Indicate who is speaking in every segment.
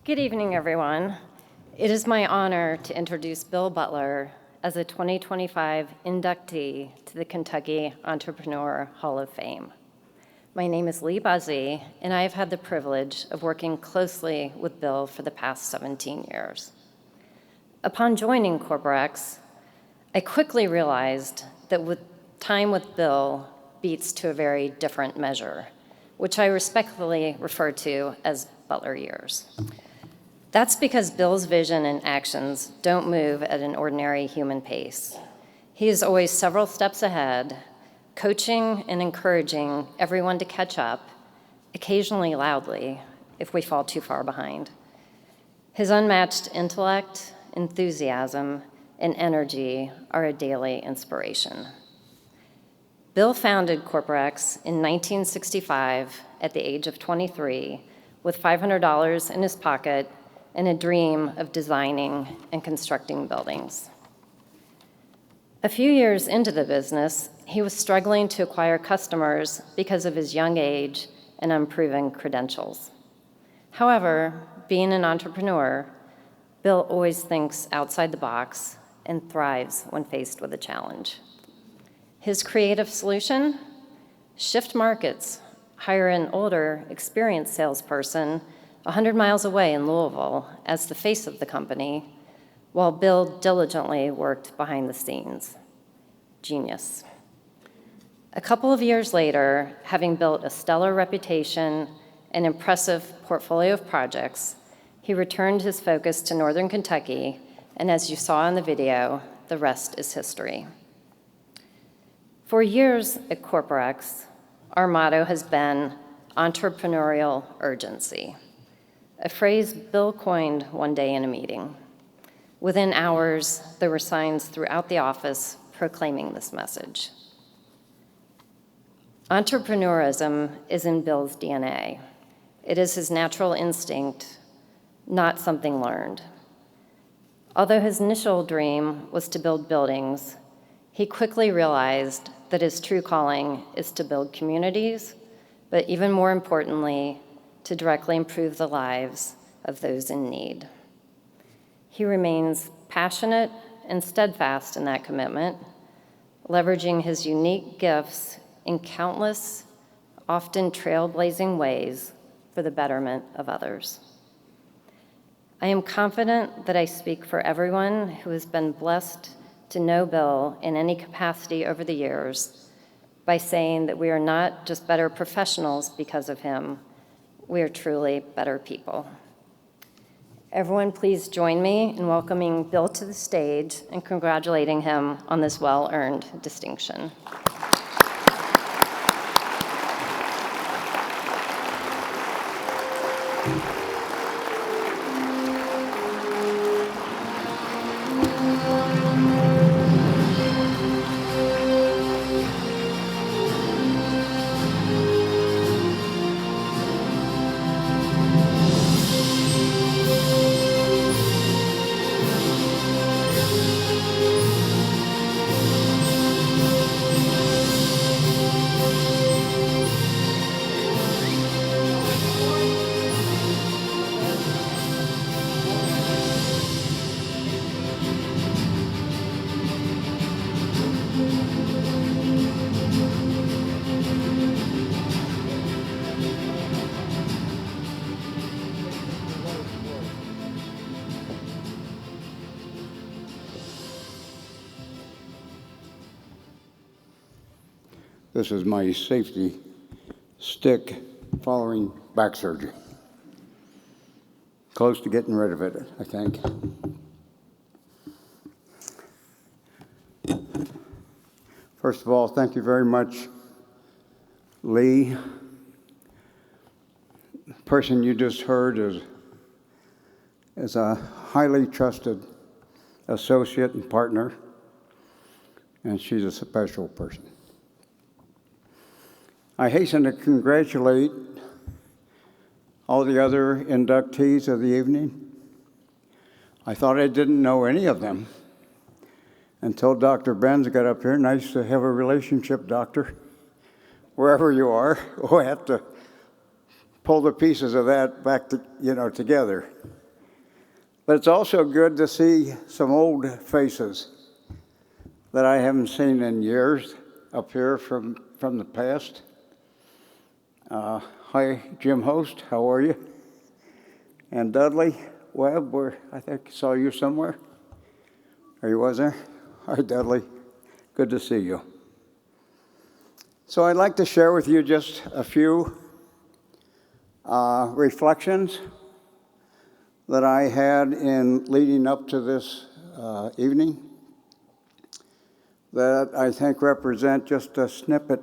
Speaker 1: Good evening, everyone. It is my honor to introduce Bill Butler as a 2025 inductee to the Kentucky Entrepreneur Hall of Fame. My name is Lee Buzzy, and I have had the privilege of working closely with Bill for the past 17 years. Upon joining CorporX, I quickly realized that with time with Bill beats to a very different measure, which I respectfully refer to as Butler years. That's because Bill's vision and actions don't move at an ordinary human pace. He is always several steps ahead, coaching and encouraging everyone to catch up, occasionally loudly, if we fall too far behind. His unmatched intellect, enthusiasm, and energy are a daily inspiration. Bill founded CorporX in 1965 at the age of 23 with $500 in his pocket and a dream of designing and constructing buildings. A few years into the business, he was struggling to acquire customers because of his young age and unproven credentials. However, being an entrepreneur, Bill always thinks outside the box and thrives when faced with a challenge. His creative solution? Shift markets, hire an older, experienced salesperson 100 miles away in Louisville as the face of the company, while Bill diligently worked behind the scenes. Genius. A couple of years later, having built a stellar reputation and impressive portfolio of projects, he returned his focus to Northern Kentucky, and as you saw in the video, the rest is history. For years at CorporX, our motto has been entrepreneurial urgency, a phrase Bill coined one day in a meeting. Within hours, there were signs throughout the office proclaiming this message. Entrepreneurism is in Bill's DNA. It is his natural instinct, not something learned. Although his initial dream was to build buildings, he quickly realized that his true calling is to build communities, but even more importantly, to directly improve the lives of those in need. He remains passionate and steadfast in that commitment, leveraging his unique gifts in countless, often trailblazing ways for the betterment of others. I am confident that I speak for everyone who has been blessed to know Bill in any capacity over the years by saying that we are not just better professionals because of him, we are truly better people. Everyone, please join me in welcoming Bill to the stage and congratulating him on this well-earned distinction.
Speaker 2: This is my safety stick following back surgery. Close to getting rid of it, I think. First of all, thank you very much, Lee. The person you just heard is a highly trusted associate and partner, and she's a special person. I hasten to congratulate all the other inductees of the evening. I thought I didn't know any of them until Dr. Benz got up here. Nice to have a relationship, Doctor, wherever you are. We'll have to pull the pieces of that back together. But it's also good to see some old faces that I haven't seen in years up here from the past. Hi, Jim Host, how are you? And Dudley Webb, I think I saw you somewhere. Or you was there? Hi, Dudley. Good to see you. So I'd like to share with you just a few reflections that I had in leading up to this evening that I think represent just a snippet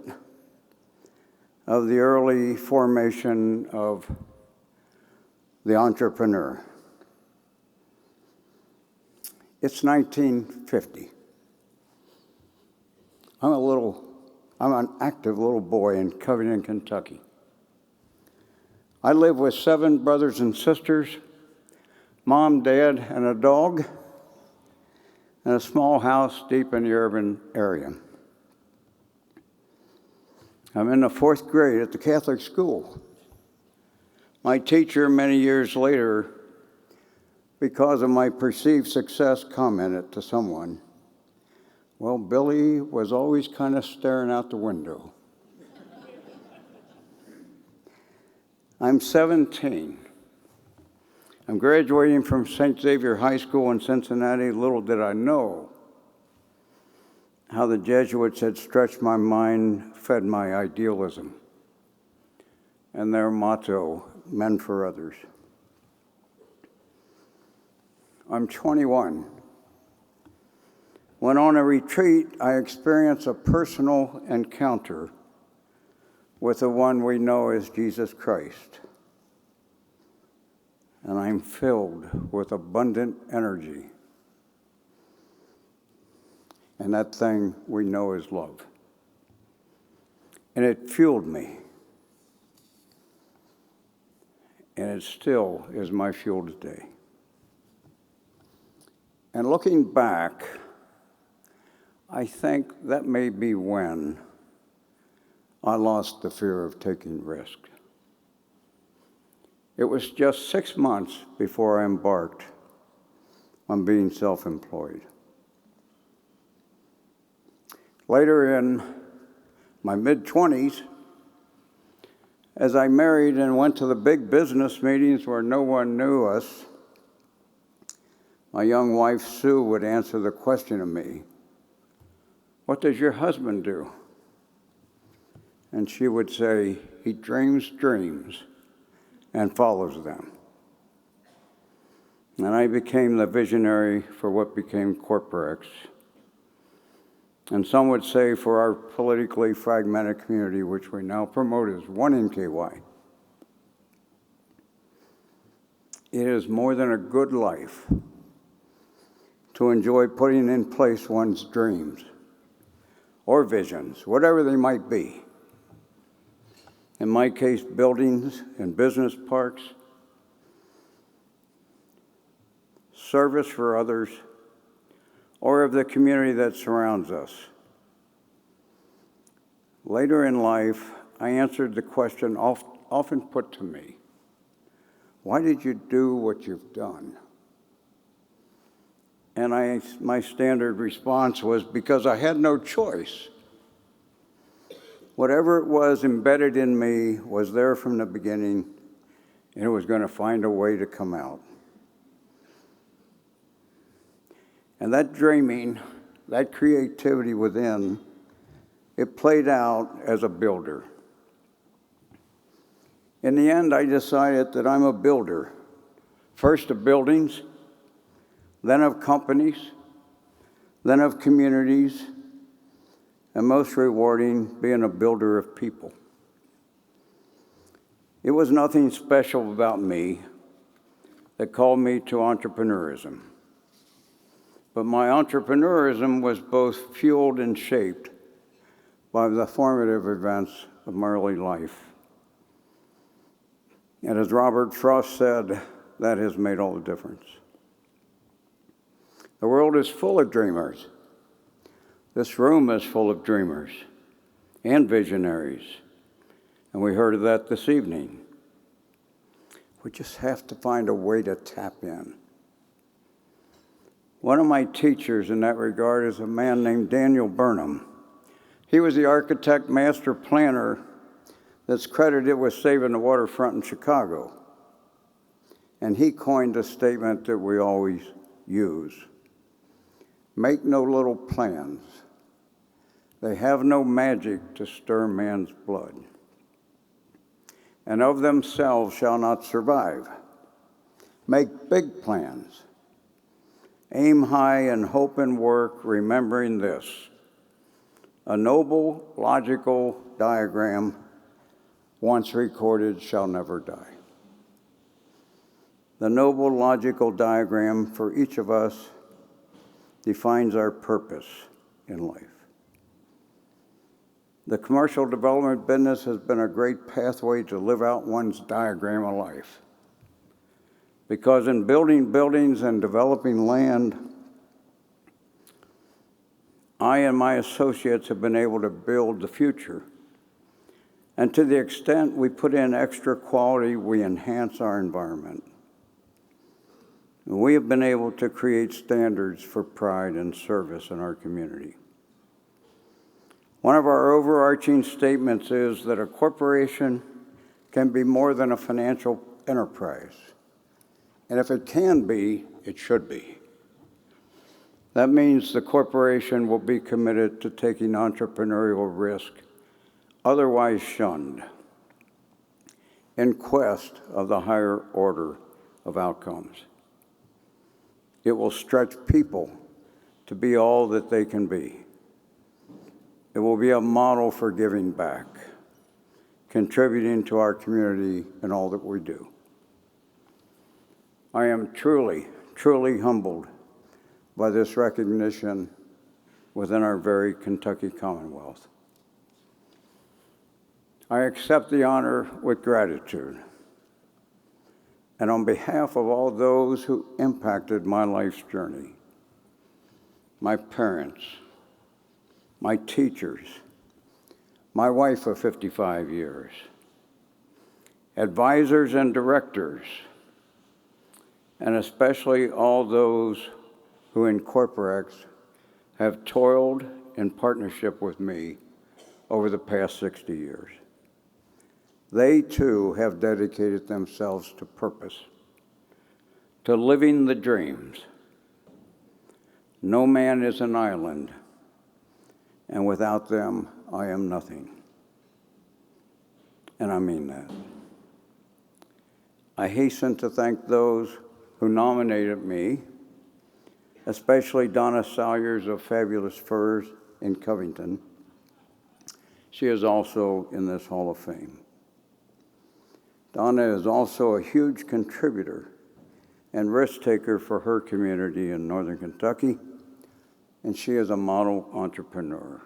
Speaker 2: of the early formation of the entrepreneur. It's 1950. I'm an active little boy in Covington, Kentucky. I live with 7 brothers and sisters, mom, dad, and a dog, in a small house deep in the urban area. I'm in the 4th grade at the Catholic school. My teacher, many years later, because of my perceived success, commented to someone, "Well, Billy was always kind of staring out the window." I'm 17. I'm graduating from St. Xavier High School in Cincinnati. Little did I know how the Jesuits had stretched my mind, fed my idealism, and their motto, men for others. I'm 21. When on a retreat, I experience a personal encounter with the one we know as Jesus Christ. And I'm filled with abundant energy. And that thing we know is love. And it fueled me. And it still is my fuel today. And looking back, I think that may be when I lost the fear of taking risks. It was just 6 months before I embarked on being self-employed. Later in my mid-20s, as I married and went to the big business meetings where no one knew us, my young wife, Sue, would answer the question of me, "What does your husband do?" And she would say, "He dreams dreams and follows them." And I became the visionary for what became Corporex. And some would say for our politically fragmented community, which we now promote as One NKY. It is more than a good life to enjoy putting in place one's dreams or visions, whatever they might be. In my case, buildings and business parks, service for others, or of the community that surrounds us. Later in life, I answered the question often put to me, "Why did you do what you've done?" And my standard response was, because I had no choice. Whatever it was embedded in me was there from the beginning, and it was going to find a way to come out. And that dreaming, that creativity within, it played out as a builder. In the end, I decided that I'm a builder, first of buildings, then of companies, then of communities, and most rewarding, being a builder of people. It was nothing special about me that called me to entrepreneurism. But my entrepreneurism was both fueled and shaped by the formative events of my early life. And as Robert Frost said, that has made all the difference. The world is full of dreamers. This room is full of dreamers and visionaries. And we heard of that this evening. We just have to find a way to tap in. One of my teachers in that regard is a man named Daniel Burnham. He was the architect master planner that's credited with saving the waterfront in Chicago. And he coined a statement that we always use. Make no little plans. They have no magic to stir man's blood. And of themselves shall not survive. Make big plans. Aim high and hope and work, remembering this. A noble, logical diagram, once recorded, shall never die. The noble, logical diagram for each of us defines our purpose in life. The commercial development business has been a great pathway to live out one's diagram of life. Because in building buildings and developing land, I and my associates have been able to build the future. And to the extent we put in extra quality, we enhance our environment. We have been able to create standards for pride and service in our community. One of our overarching statements is that a corporation can be more than a financial enterprise. And if it can be, it should be. That means the corporation will be committed to taking entrepreneurial risk, otherwise shunned, in quest of the higher order of outcomes. It will stretch people to be all that they can be. It will be a model for giving back, contributing to our community in all that we do. I am truly, truly humbled by this recognition within our very Kentucky Commonwealth. I accept the honor with gratitude. And on behalf of all those who impacted my life's journey, my parents, my teachers, my wife of 55 years, advisors and directors, and especially all those who in Corporex have toiled in partnership with me over the past 60 years. They too have dedicated themselves to purpose, to living the dreams. No man is an island, and without them, I am nothing. And I mean that. I hasten to thank those who nominated me, especially Donna Salyers of Fabulous Furs in Covington. She is also in this Hall of Fame. Donna is also a huge contributor and risk taker for her community in Northern Kentucky, and she is a model entrepreneur.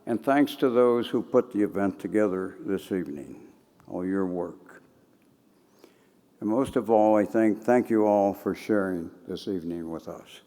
Speaker 2: And thanks to those who put the event together this evening, all your work. And most of all, I thank you all for sharing this evening with us.